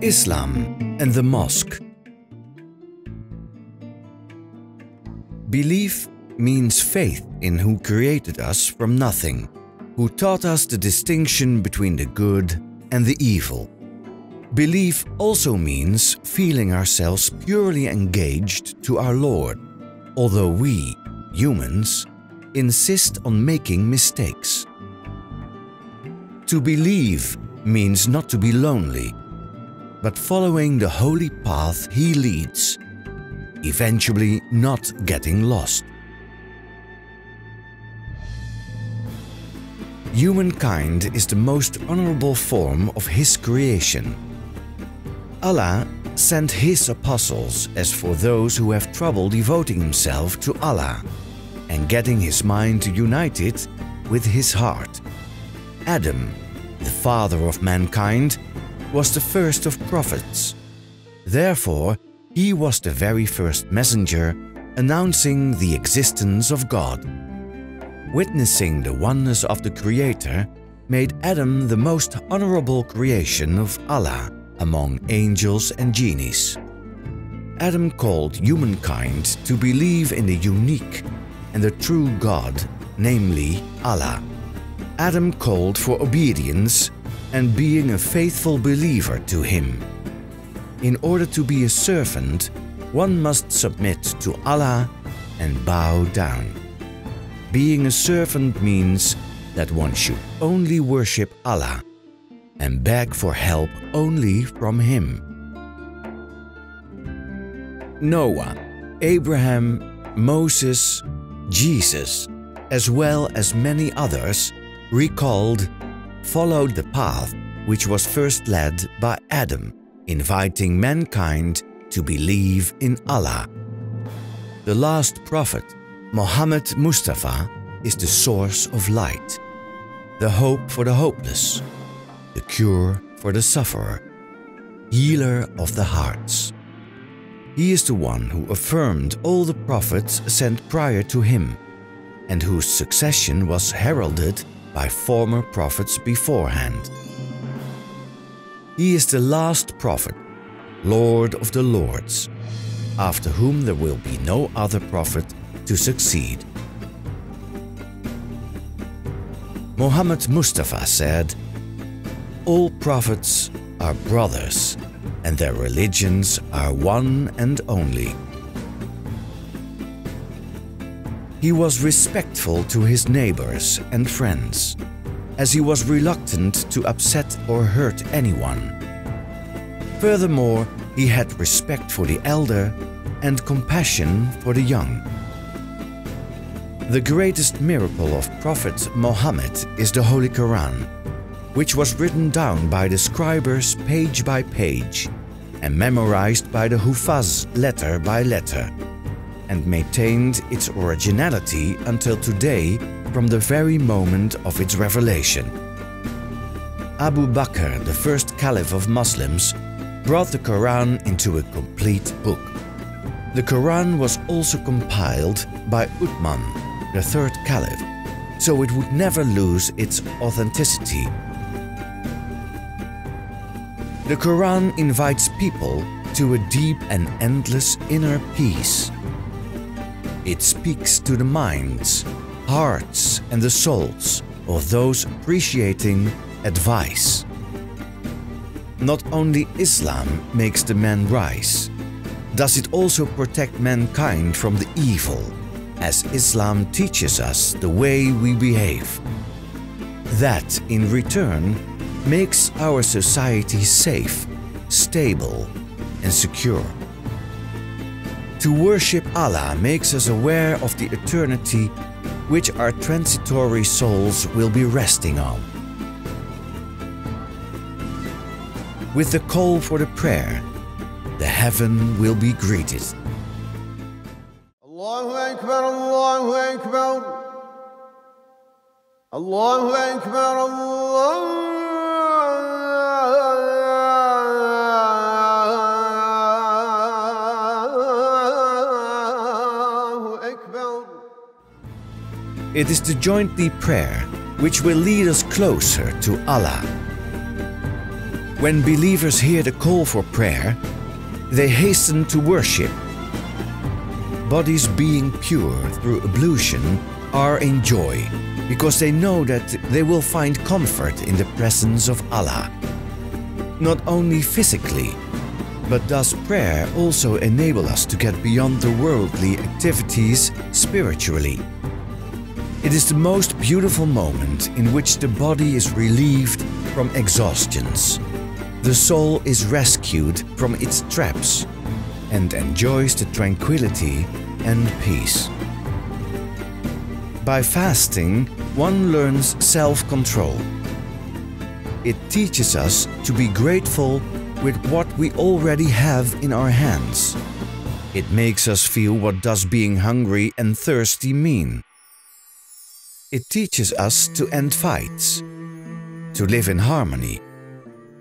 Islam and the Mosque. Belief means faith in who created us from nothing, who taught us the distinction between the good and the evil. Belief also means feeling ourselves purely engaged to our Lord, although we, humans, insist on making mistakes. To believe means not to be lonely, but following the holy path He leads, eventually not getting lost. Humankind is the most honorable form of His creation. Allah sent His apostles as for those who have trouble devoting himself to Allah and getting his mind united with his heart. Adam, the father of mankind, was the first of prophets. Therefore, he was the very first messenger announcing the existence of God. Witnessing the oneness of the Creator made Adam the most honorable creation of Allah among angels and genies. Adam called humankind to believe in the unique and the true God, namely Allah. Adam called for obedience and being a faithful believer to Him. In order to be a servant, one must submit to Allah and bow down. Being a servant means that one should only worship Allah and beg for help only from Him. Noah, Abraham, Moses, Jesus, as well as many others, followed the path which was first led by Adam, inviting mankind to believe in Allah. The last prophet, Muhammad Mustafa, is the source of light, the hope for the hopeless, the cure for the sufferer, healer of the hearts. He is the one who affirmed all the prophets sent prior to him, and whose succession was heralded by former prophets beforehand. He is the last prophet, Lord of the Lords, after whom there will be no other prophet to succeed. Muhammad Mustafa said, "All prophets are brothers, and their religions are one and only." He was respectful to his neighbors and friends, as he was reluctant to upset or hurt anyone. Furthermore, he had respect for the elder and compassion for the young. The greatest miracle of Prophet Muhammad is the Holy Quran, which was written down by the scribers page by page and memorized by the Hufaz letter by letter, and maintained its originality until today from the very moment of its revelation. Abu Bakr, the first caliph of Muslims, brought the Quran into a complete book. The Quran was also compiled by Uthman, the third caliph, so it would never lose its authenticity. The Quran invites people to a deep and endless inner peace. It speaks to the minds, hearts, and the souls of those appreciating advice. Not only Islam makes the man rise, does it also protect mankind from the evil, as Islam teaches us the way we behave. That, in return, makes our society safe, stable, and secure. To worship Allah makes us aware of the eternity which our transitory souls will be resting on. With the call for the prayer, the heaven will be greeted. Allahu Akbar, Allahu Akbar, Allahu Akbar, Allahu Akbar. It is the jointly prayer which will lead us closer to Allah. When believers hear the call for prayer, they hasten to worship. Bodies being pure through ablution are in joy, because they know that they will find comfort in the presence of Allah. Not only physically, but does prayer also enable us to get beyond the worldly activities spiritually. It is the most beautiful moment in which the body is relieved from exhaustions. The soul is rescued from its traps and enjoys the tranquility and peace. By fasting, one learns self-control. It teaches us to be grateful with what we already have in our hands. It makes us feel what does being hungry and thirsty mean. It teaches us to end fights, to live in harmony,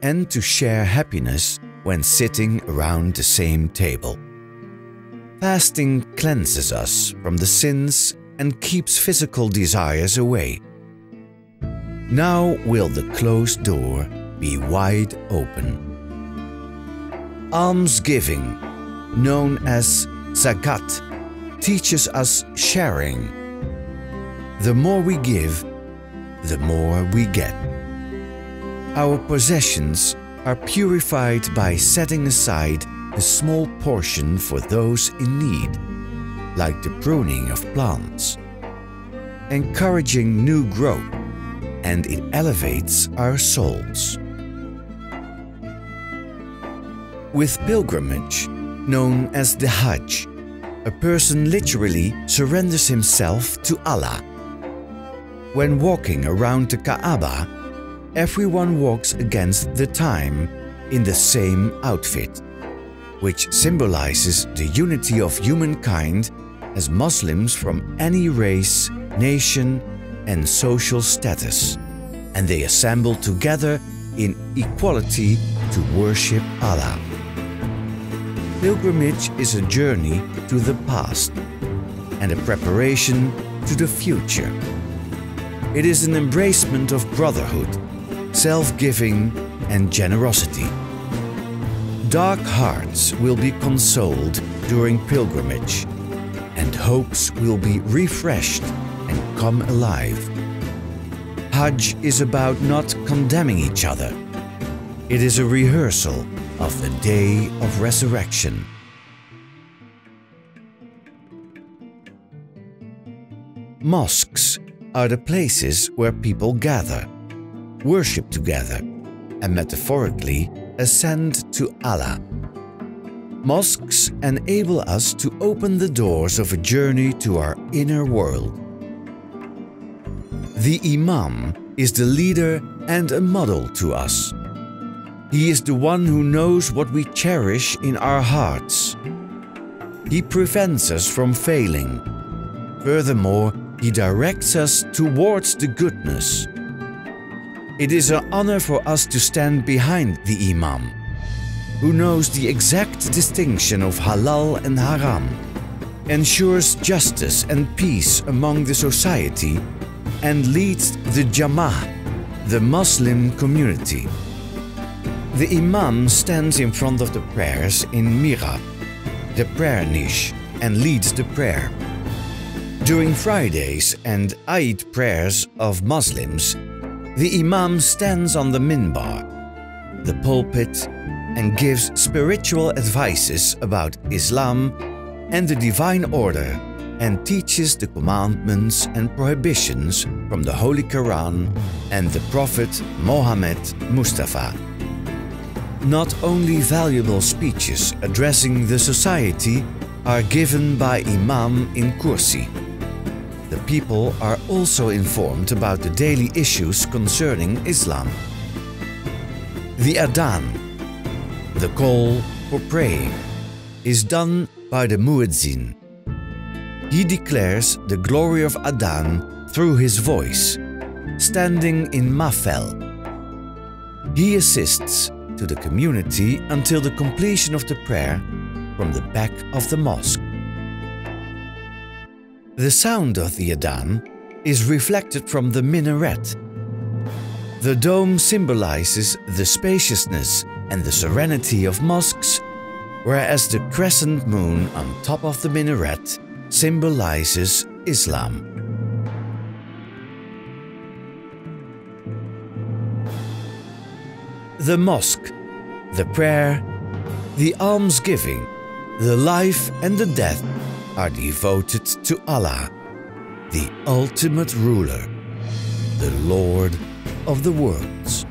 and to share happiness when sitting around the same table. Fasting cleanses us from the sins and keeps physical desires away. Now will the closed door be wide open. Almsgiving, known as zakat, teaches us sharing. The more we give, the more we get. Our possessions are purified by setting aside a small portion for those in need, like the pruning of plants, encouraging new growth, and it elevates our souls. With pilgrimage, known as the Hajj, a person literally surrenders himself to Allah. When walking around the Kaaba, everyone walks against the time in the same outfit, which symbolizes the unity of humankind as Muslims from any race, nation, and social status, and they assemble together in equality to worship Allah. Pilgrimage is a journey to the past and a preparation to the future. It is an embracement of brotherhood, self-giving, and generosity. Dark hearts will be consoled during pilgrimage, and hopes will be refreshed and come alive. Hajj is about not condemning each other. It is a rehearsal of the day of resurrection. Mosques are the places where people gather, worship together, and metaphorically ascend to Allah. Mosques enable us to open the doors of a journey to our inner world. The Imam is the leader and a model to us. He is the one who knows what we cherish in our hearts. He prevents us from failing. Furthermore, he directs us towards the goodness. It is an honor for us to stand behind the Imam, who knows the exact distinction of halal and haram, ensures justice and peace among the society, and leads the Jama'ah, the Muslim community. The Imam stands in front of the prayers in Mihrab, the prayer niche, and leads the prayer. During Fridays and Eid prayers of Muslims, the Imam stands on the minbar, the pulpit, and gives spiritual advices about Islam and the divine order, and teaches the commandments and prohibitions from the Holy Quran and the Prophet Muhammad Mustafa. Not only valuable speeches addressing the society are given by Imam in Kursi. The people are also informed about the daily issues concerning Islam. The Adhan, the call for praying, is done by the Muezzin. He declares the glory of Adhan through his voice, standing in Mafel. He assists to the community until the completion of the prayer from the back of the mosque. The sound of the Adhan is reflected from the minaret. The dome symbolizes the spaciousness and the serenity of mosques, whereas the crescent moon on top of the minaret symbolizes Islam. The mosque, the prayer, the almsgiving, the life and the death are devoted to Allah, the ultimate ruler, the Lord of the worlds.